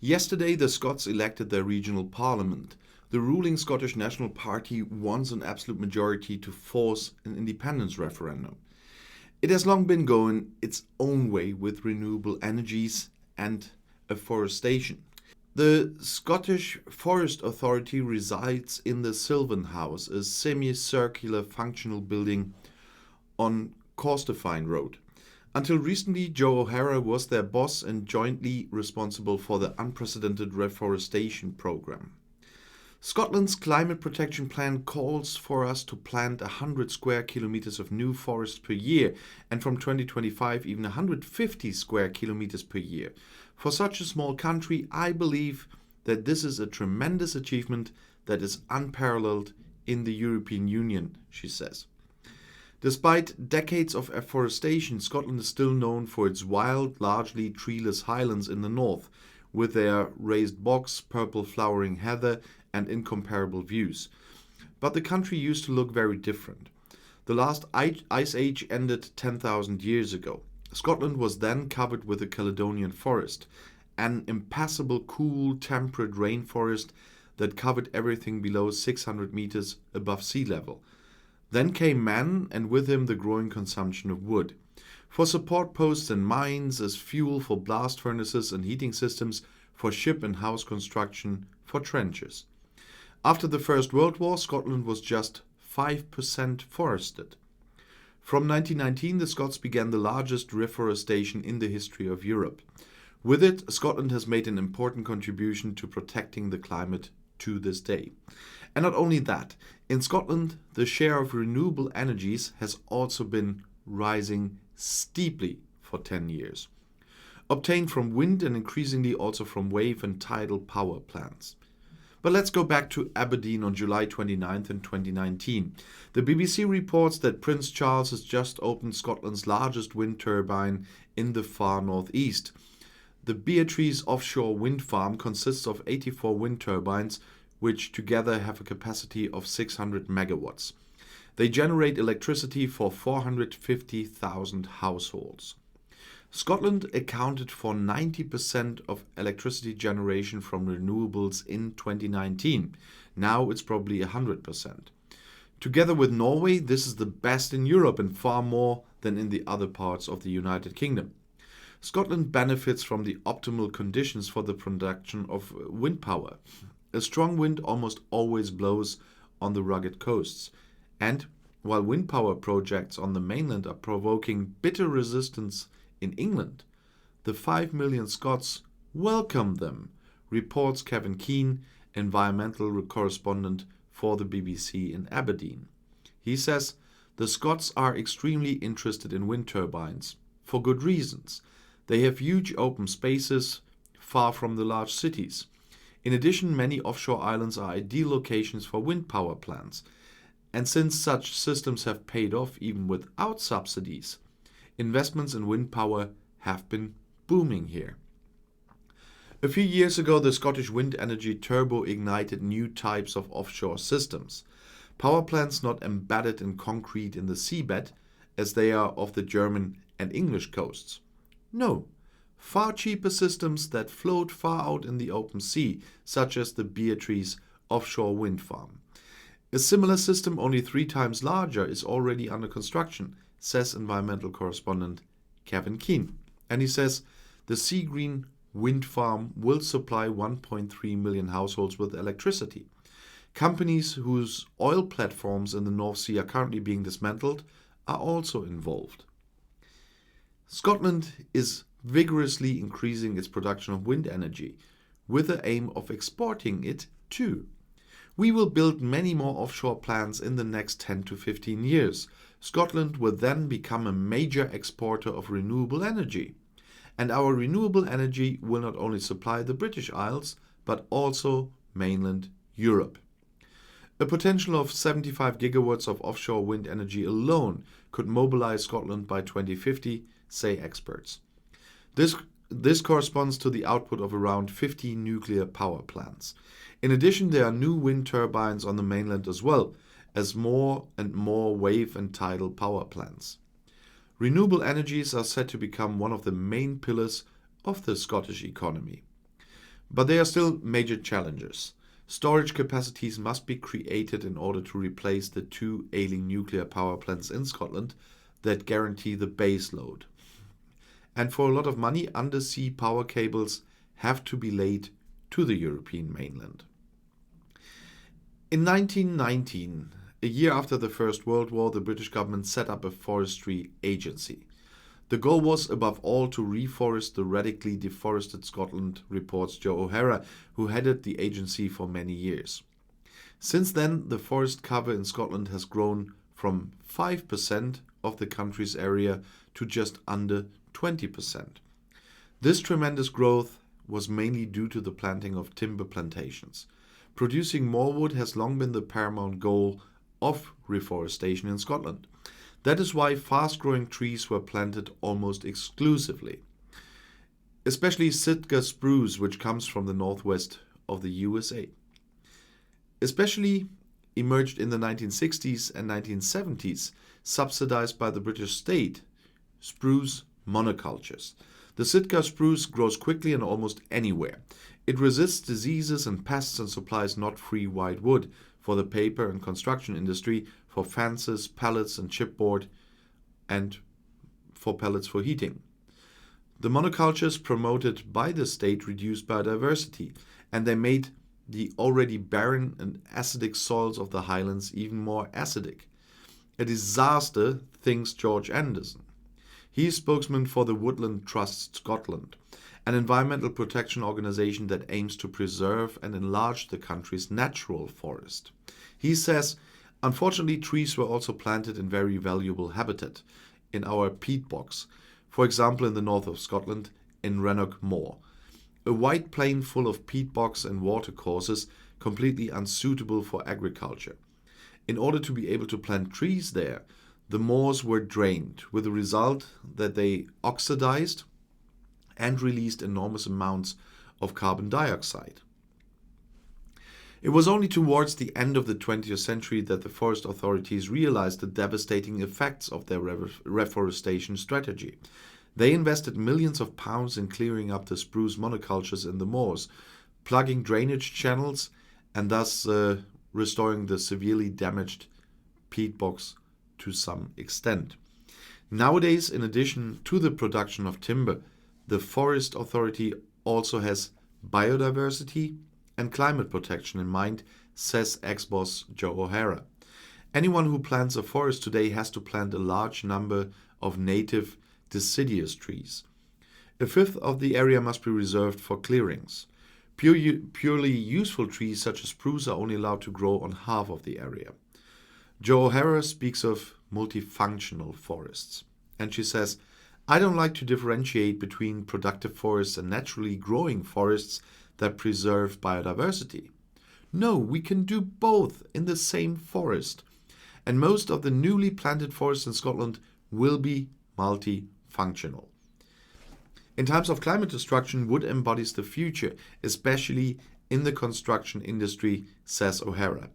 Yesterday, the Scots elected their regional parliament. The ruling Scottish National Party wants an absolute majority to force an independence referendum. It has long been going its own way with renewable energies and afforestation. The Scottish Forest Authority resides in the Sylvan House, a semicircular functional building on Corstorphine Road. Until recently, Joe O'Hara was their boss and jointly responsible for the unprecedented reforestation program. Scotland's climate protection plan calls for us to plant 100 square kilometers of new forest per year, and from 2025 even 150 square kilometers per year. For such a small country, I believe that this is a tremendous achievement that is unparalleled in the European Union, she says. Despite decades of afforestation, Scotland is still known for its wild, largely treeless highlands in the north, with their raised bogs, purple flowering heather, and incomparable views. But the country used to look very different. The last ice age ended 10,000 years ago. Scotland was then covered with a Caledonian forest, an impassable, cool, temperate rainforest that covered everything below 600 meters above sea level. Then came man, and with him the growing consumption of wood. For support posts and mines, as fuel for blast furnaces and heating systems, for ship and house construction, for trenches. After the First World War, Scotland was just 5% forested. From 1919, the Scots began the largest reforestation in the history of Europe. With it, Scotland has made an important contribution to protecting the climate to this day. And not only that, in Scotland, the share of renewable energies has also been rising steeply for 10 years. Obtained from wind and increasingly also from wave and tidal power plants. But let's go back to Aberdeen on July 29th in 2019. The BBC reports that Prince Charles has just opened Scotland's largest wind turbine in the far northeast. The Beatrice offshore wind farm consists of 84 wind turbines, which together have a capacity of 600 megawatts. They generate electricity for 450,000 households. Scotland accounted for 90% of electricity generation from renewables in 2019. Now it's probably 100%. Together with Norway, this is the best in Europe and far more than in the other parts of the United Kingdom. Scotland benefits from the optimal conditions for the production of wind power. A strong wind almost always blows on the rugged coasts. And while wind power projects on the mainland are provoking bitter resistance in England, the 5 million Scots welcome them, reports Kevin Keane, environmental correspondent for the BBC in Aberdeen. He says the Scots are extremely interested in wind turbines, for good reasons. They have huge open spaces far from the large cities. In addition, many offshore islands are ideal locations for wind power plants. And since such systems have paid off even without subsidies, investments in wind power have been booming here. A few years ago, the Scottish wind energy turbo ignited new types of offshore systems. Power plants not embedded in concrete in the seabed, as they are off the German and English coasts. No, far cheaper systems that float far out in the open sea, such as the Beatrice offshore wind farm. A similar system, only 3 times larger, is already under construction, says environmental correspondent Kevin Keane. And he says the Seagreen wind farm will supply 1.3 million households with electricity. Companies whose oil platforms in the North Sea are currently being dismantled are also involved. Scotland is vigorously increasing its production of wind energy, with the aim of exporting it too. We will build many more offshore plants in the next 10 to 15 years. Scotland will then become a major exporter of renewable energy. And our renewable energy will not only supply the British Isles, but also mainland Europe. A potential of 75 gigawatts of offshore wind energy alone could mobilize Scotland by 2050, say experts. This corresponds to the output of around 50 nuclear power plants. In addition, there are new wind turbines on the mainland as well, as more and more wave and tidal power plants. Renewable energies are set to become one of the main pillars of the Scottish economy. But there are still major challenges. Storage capacities must be created in order to replace the 2 ailing nuclear power plants in Scotland that guarantee the base load. And for a lot of money, undersea power cables have to be laid to the European mainland. In 1919, a year after the First World War, the British government set up a forestry agency. The goal was, above all, to reforest the radically deforested Scotland, reports Joe O'Hara, who headed the agency for many years. Since then, the forest cover in Scotland has grown from 5% of the country's area to just under 20%. This tremendous growth was mainly due to the planting of timber plantations. Producing more wood has long been the paramount goal of reforestation in Scotland. That is why fast-growing trees were planted almost exclusively. Especially Sitka spruce, which comes from the northwest of the USA. Especially emerged in the 1960s and 1970s, subsidized by the British state, spruce monocultures. The Sitka spruce grows quickly and almost anywhere. It resists diseases and pests and supplies knot-free white wood for the paper and construction industry, for fences, pallets and chipboard, and for pellets for heating. The monocultures promoted by the state reduced biodiversity, and they made the already barren and acidic soils of the highlands even more acidic. A disaster, thinks George Anderson. He is spokesman for the Woodland Trust Scotland, an environmental protection organization that aims to preserve and enlarge the country's natural forest. He says, unfortunately, trees were also planted in very valuable habitat, in our peat bogs, for example in the north of Scotland, in Rannoch Moor, a wide plain full of peat bogs and watercourses, completely unsuitable for agriculture. In order to be able to plant trees there, the moors were drained, with the result that they oxidized and released enormous amounts of carbon dioxide. It was only towards the end of the 20th century that the forest authorities realized the devastating effects of their reforestation strategy. They invested millions of pounds in clearing up the spruce monocultures in the moors, plugging drainage channels, and thus restoring the severely damaged peat bogs to some extent. Nowadays, in addition to the production of timber, the Forest Authority also has biodiversity and climate protection in mind, says ex-boss Joe O'Hara. Anyone who plants a forest today has to plant a large number of native deciduous trees. A fifth of the area must be reserved for clearings. Purely useful trees such as spruce are only allowed to grow on half of the area. Joe O'Hara speaks of multifunctional forests, and she says, I don't like to differentiate between productive forests and naturally growing forests that preserve biodiversity. No, we can do both in the same forest. And most of the newly planted forests in Scotland will be multifunctional. In times of climate destruction, wood embodies the future, especially in the construction industry, says O'Hara.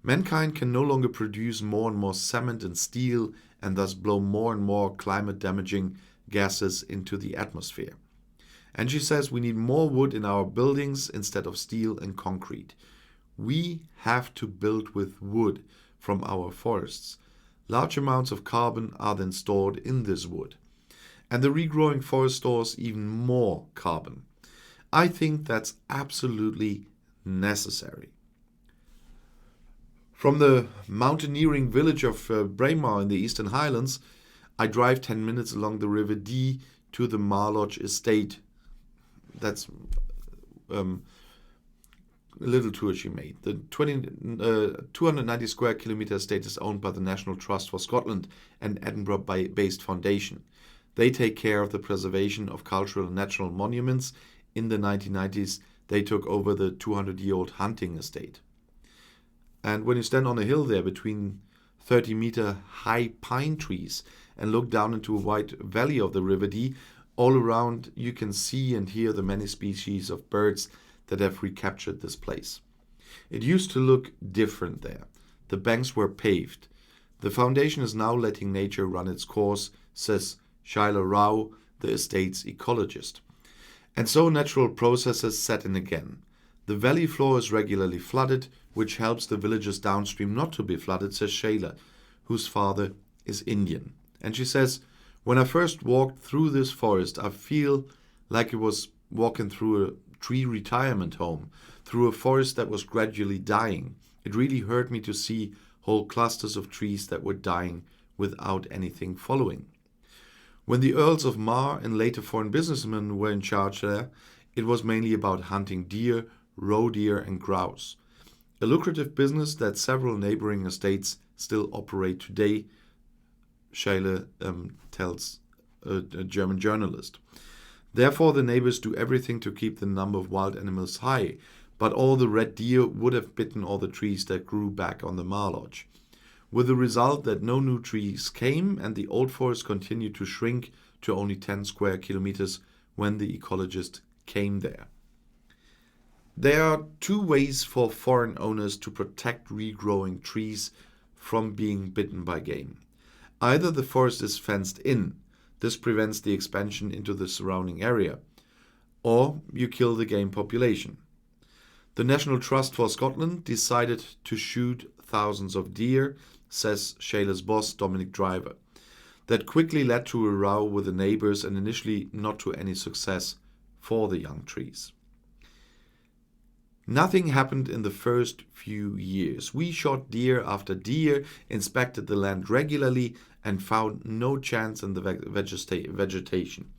Mankind can no longer produce more and more cement and steel and thus blow more and more climate-damaging gases into the atmosphere. And she says we need more wood in our buildings instead of steel and concrete. We have to build with wood from our forests. Large amounts of carbon are then stored in this wood. And the regrowing forest stores even more carbon. I think that's absolutely necessary. From the mountaineering village of Braemar in the Eastern Highlands, I drive 10 minutes along the River Dee to the Marloch estate. That's a little tour she made. The 290 square kilometer estate is owned by the National Trust for Scotland, an Edinburgh-based foundation. They take care of the preservation of cultural and natural monuments. In the 1990s, they took over the 200-year-old hunting estate. And when you stand on a hill there between 30-meter high pine trees and look down into a wide valley of the River Dee, all around you can see and hear the many species of birds that have recaptured this place. It used to look different there. The banks were paved. The foundation is now letting nature run its course, says Shaila Rao, the estate's ecologist. And so natural processes set in again. The valley floor is regularly flooded, which helps the villages downstream not to be flooded, says Shayla, whose father is Indian. And she says, when I first walked through this forest, I feel like it was walking through a tree retirement home, through a forest that was gradually dying. It really hurt me to see whole clusters of trees that were dying without anything following. When the Earls of Mar and later foreign businessmen were in charge there, it was mainly about hunting deer, roe deer and grouse. A lucrative business that several neighboring estates still operate today, Shayla tells a German journalist. Therefore, the neighbors do everything to keep the number of wild animals high, but all the red deer would have bitten all the trees that grew back on the Mar Lodge, with the result that no new trees came and the old forest continued to shrink to only 10 square kilometers when the ecologist came there. There are two ways for foreign owners to protect regrowing trees from being bitten by game. Either the forest is fenced in, this prevents the expansion into the surrounding area, or you kill the game population. The National Trust for Scotland decided to shoot thousands of deer, says Shayla's boss, Dominic Driver. That quickly led to a row with the neighbors and initially not to any success for the young trees. Nothing happened in the first few years. We shot deer after deer, inspected the land regularly, and found no chance in the vegetation.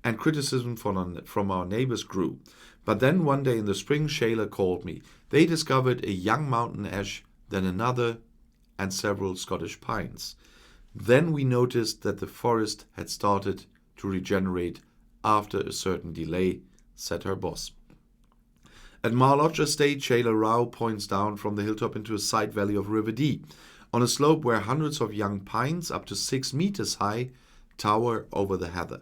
And criticism from our neighbors grew. But then one day in the spring, Shayla called me. They discovered a young mountain ash, then another, and several Scottish pines. Then we noticed that the forest had started to regenerate after a certain delay, said her boss. At Mar Lodge Estate, Shayla Rao points down from the hilltop into a side valley of River Dee, on a slope where hundreds of young pines, up to 6 meters high, tower over the heather.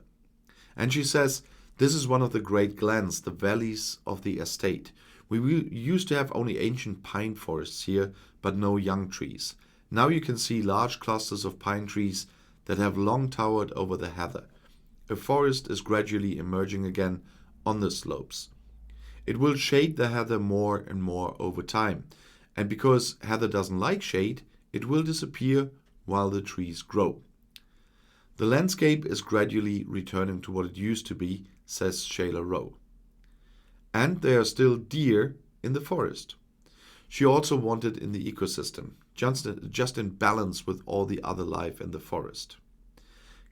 And she says, this is one of the great glens, the valleys of the estate. We used to have only ancient pine forests here, but no young trees. Now you can see large clusters of pine trees that have long towered over the heather. A forest is gradually emerging again on the slopes. It will shade the heather more and more over time, and because heather doesn't like shade, it will disappear while the trees grow. The landscape is gradually returning to what it used to be, says Shayla Rowe. And there are still deer in the forest. She also wanted in the ecosystem, just in balance with all the other life in the forest.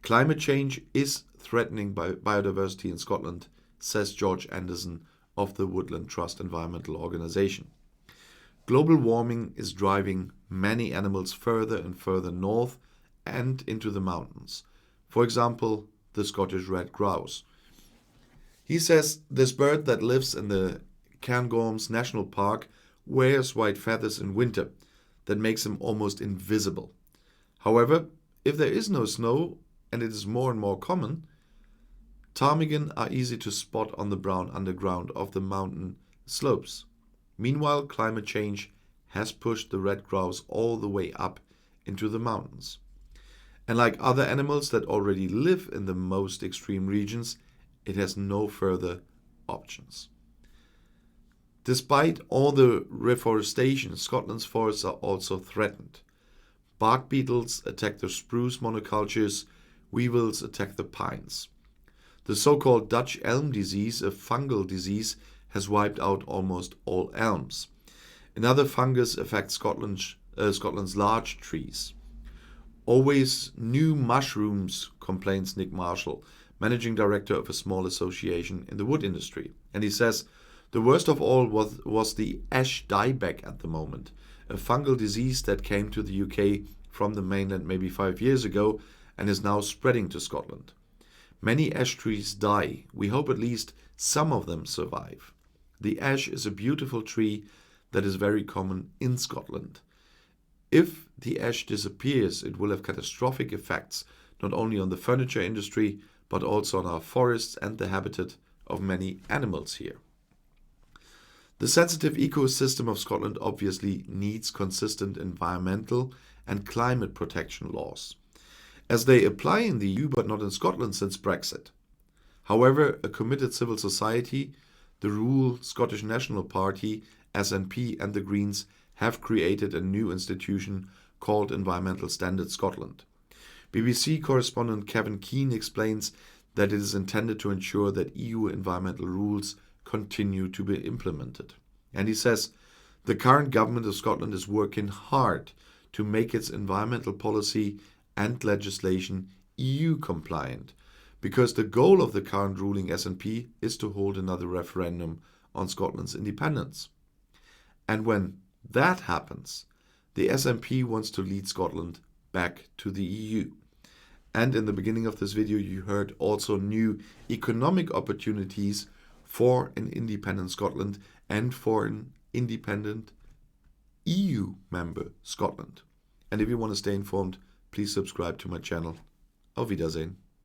Climate change is threatening biodiversity in Scotland, says George Anderson of the Woodland Trust Environmental Organization. Global warming is driving many animals further and further north and into the mountains. For example, the Scottish red grouse. He says this bird that lives in the Cairngorms National Park wears white feathers in winter that makes him almost invisible. However, if there is no snow, and it is more and more common, ptarmigan are easy to spot on the brown underground of the mountain slopes. Meanwhile, climate change has pushed the red grouse all the way up into the mountains. And like other animals that already live in the most extreme regions, it has no further options. Despite all the reforestation, Scotland's forests are also threatened. Bark beetles attack the spruce monocultures, weevils attack the pines. The so-called Dutch elm disease, a fungal disease, has wiped out almost all elms. Another fungus affects Scotland's large trees. Always new mushrooms, complains Nick Marshall, managing director of a small association in the wood industry. And he says, the worst of all was the ash dieback at the moment, a fungal disease that came to the UK from the mainland maybe 5 years ago and is now spreading to Scotland. Many ash trees die. We hope at least some of them survive. The ash is a beautiful tree that is very common in Scotland. If the ash disappears, it will have catastrophic effects not only on the furniture industry, but also on our forests and the habitat of many animals here. The sensitive ecosystem of Scotland obviously needs consistent environmental and climate protection laws, as they apply in the EU but not in Scotland since Brexit. However, a committed civil society, the ruling Scottish National Party, SNP, and the Greens have created a new institution called Environmental Standards Scotland. BBC correspondent Kevin Keane explains that it is intended to ensure that EU environmental rules continue to be implemented. And he says, the current government of Scotland is working hard to make its environmental policy and legislation EU compliant, because the goal of the current ruling SNP is to hold another referendum on Scotland's independence. And when that happens, the SNP wants to lead Scotland back to the EU. And in the beginning of this video, you heard also new economic opportunities for an independent Scotland and for an independent EU member Scotland. And if you want to stay informed, please subscribe to my channel. Auf Wiedersehen.